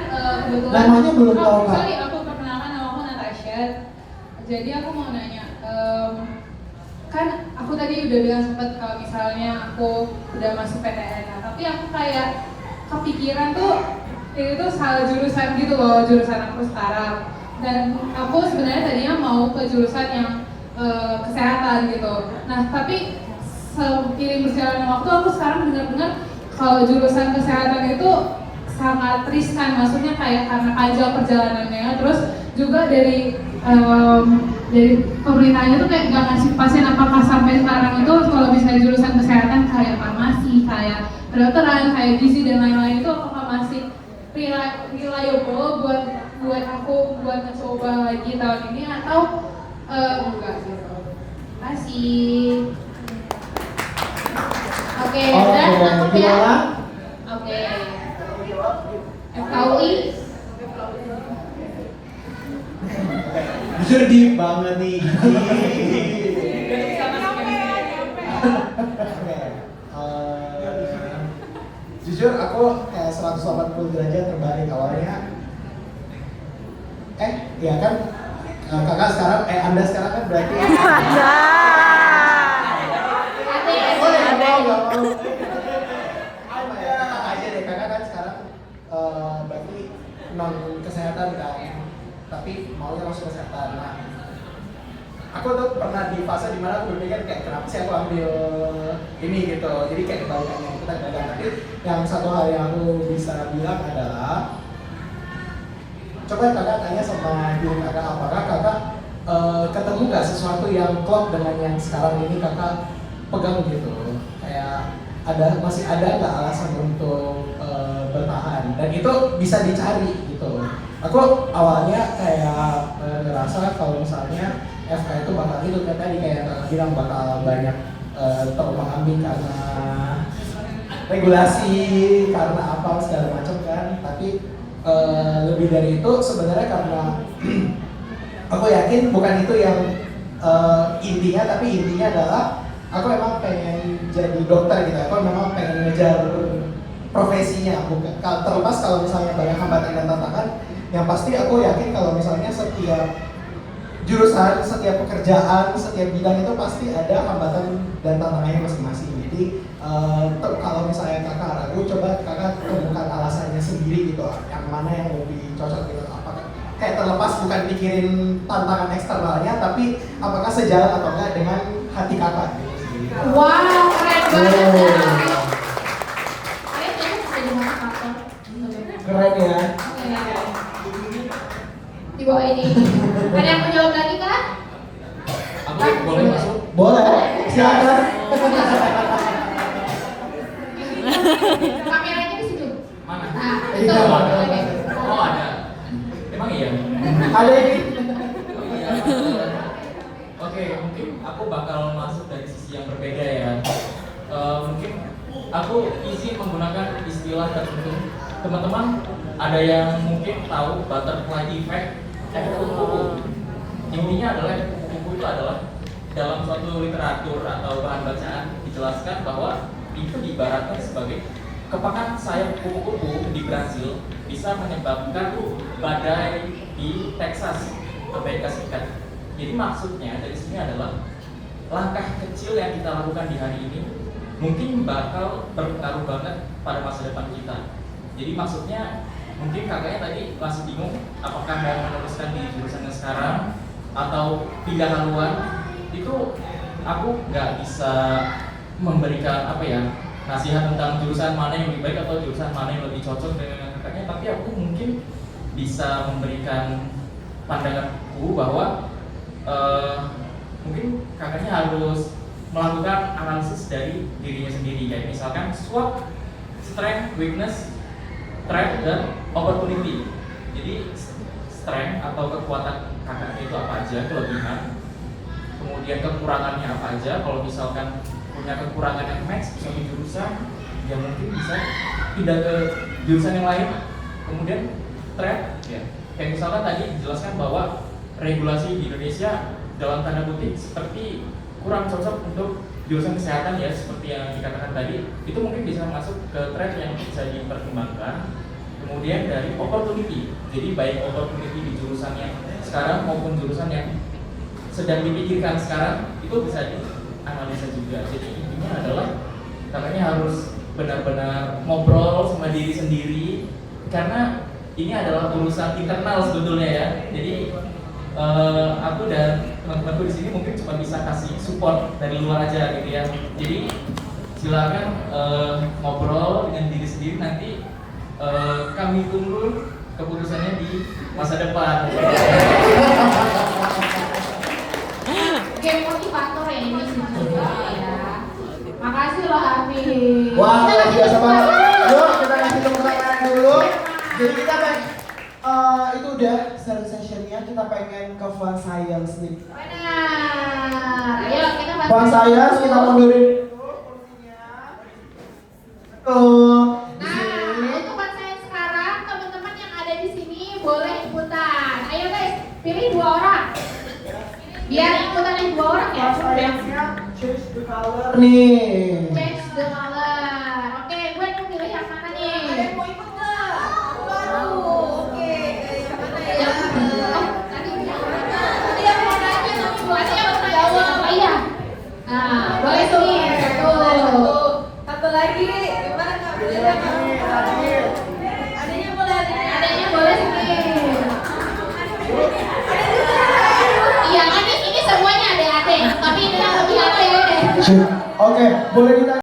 kebetulan namanya belum tahu Kak. Sorry, aku perkenalkan, nama aku Natasha. Jadi aku mau nanya, kan aku tadi udah bilang sempet kalau misalnya aku udah masuk PTN, nah, tapi aku kayak kepikiran tuh ini tuh salah jurusan gitu loh, jurusan aku sekarang. Dan aku sebenarnya tadinya mau ke jurusan yang kesehatan gitu. Nah tapi seiring berjalannya waktu aku sekarang benar-benar kalau jurusan kesehatan itu sangat riskan, maksudnya kayak karena panjang perjalanannya, terus juga dari pemerintahnya tuh kayak nggak ngasih pasien, apakah sampai sekarang itu kalau misalnya jurusan kesehatan kayak farmasi, kayak kedokteran, kayak gizi dan lain-lain itu apakah masih reliable buat aku buat mencoba lagi tahun ini atau enggak gitu. Terima kasih. Oke, dan aku ya. Oke. FKUI. Jujur deep banget nih. Jujur aku kayak 180 derajat terbalik awalnya. Ya kan kakak sekarang, Anda sekarang kan berarti kakak aja deh, kakak kan sekarang berarti non kesehatan kan, tapi maunya langsung kesehatan. Nah, aku tuh pernah di fase dimana aku berpikir kayak kenapa sih aku ambil ini gitu, jadi kayak kebalikannya kita dagang. Tapi yang satu hal yang aku bisa bilang adalah coba kakak tanya sama diri kakak, apakah kakak ketemu nggak sesuatu yang klop dengan yang sekarang ini kakak pegang gitu, kayak masih ada nggak alasan untuk bertahan, dan itu bisa dicari gitu. Aku awalnya kayak ngerasa kalau misalnya FK itu bakal itu kayak tadi kayak kakak bilang bakal banyak terombang-ambing karena regulasi, karena apa segala macam kan, tapi lebih dari itu sebenarnya karena aku yakin bukan itu yang intinya, tapi intinya adalah aku emang pengen jadi dokter gitu. Aku memang pengen ngejar profesinya, bukan terlepas kalau misalnya banyak hambatan dan tantangan. Yang pasti aku yakin kalau misalnya setiap jurusan, setiap pekerjaan, setiap bidang itu pasti ada hambatan dan tantangannya masing-masing. Jadi kalau misalnya kakak ragu, coba kakak temukan alasannya sendiri gitu, yang mana yang lebih cocok gitu. Apakah kayak terlepas bukan pikirin tantangan eksternalnya, tapi apakah sejalan atau enggak dengan hati kakak gitu sendiri. Wow, keren banget ya. Kayaknya bisa di mana kantor. Keren ya. Di bawah ini. Ada yang mau jawab lagi kan? Aku boleh masuk? Boleh, silakan. Kameranya di situ. Mana? Nah, Itu. itu. Oh ada. Emang iya? Ada ini. Oh, iya. Oke, mungkin aku bakal masuk dari sisi yang berbeda ya. Mungkin aku izin menggunakan istilah tertentu. Teman-teman ada yang mungkin tahu butterfly effect, efek kupu-kupu. Intinya adalah efek kupu-kupu itu adalah dalam suatu literatur atau bahan bacaan dijelaskan bahwa itu diibaratkan sebagai kepakan sayap kupu-kupu di Brazil bisa menyebabkan badai di Texas, Amerika Serikat. Jadi maksudnya dari sini adalah langkah kecil yang kita lakukan di hari ini mungkin bakal berpengaruh banget pada masa depan kita. Jadi maksudnya mungkin kakaknya tadi masih bingung apakah mau meneruskan di jurusannya sekarang atau pindah haluan. Itu aku nggak bisa memberikan apa ya, nasihat tentang jurusan mana yang lebih baik atau jurusan mana yang lebih cocok dengan kakaknya, tapi aku mungkin bisa memberikan pandanganku bahwa mungkin kakaknya harus melakukan analisis dari dirinya sendiri, kayak misalkan SWOT, strength, weakness, threat, dan opportunity. Jadi strength atau kekuatan kakaknya itu apa aja, kelebihan, kemudian kekurangannya apa aja. Kalau misalkan punya kekurangan yang match di suatu jurusan, ya mungkin bisa pindah ke jurusan yang lain. Kemudian threat, ya kayak misalkan tadi dijelaskan bahwa regulasi di Indonesia dalam tanda kutip seperti kurang cocok untuk jurusan kesehatan ya, seperti yang dikatakan tadi, itu mungkin bisa masuk ke threat yang bisa dipertimbangkan. kemudian dari opportunity. Jadi baik opportunity di jurusan yang sekarang maupun jurusan yang sedang dipikirkan sekarang itu bisa dianalisa juga. Jadi intinya adalah katanya harus benar-benar ngobrol sama diri sendiri karena ini adalah urusan internal sebetulnya ya. Jadi aku dan teman-temanku di sini mungkin cuma bisa kasih support dari luar aja gitu ya. Jadi silakan ngobrol dengan diri sendiri, nanti kami tunggu keputusannya di masa depan. Game motivator ya ini sebenarnya ya. Makasih loh Hafiz. Wah, Kita luar kasih biasa tepuk banget. tangan. Yuk, kita kasih tepuk tangan dulu. Jadi kita itu udah sharing sessionnya, kita pengen ke fun science nih. Benar. Ayo kita bantu. Fun science, kita mundurin dulu kursinya. Tuh, di Nah, sini. untuk fun science sekarang teman-teman yang ada di sini boleh ikutan. Ayo guys, pilih 2 orang. Biar ikutan yang 2 orang ya. Fun science-nya change the color nih. Change the color. Oke, gue mau pilih yang mana nih? Ada yang mau ikut nggak? Oke. Yang mana ya? Tadi Tadi yang mau nanya tapi buat ada yang mau jawab. Oh iya. Nah, boleh sini. Satu. Satu lagi. Gimana nggak boleh nggak? Adanya boleh Adanya boleh sini. Iya, ini semuanya ada ade, tapi ini yang lebih ade. Oke, boleh ditanya.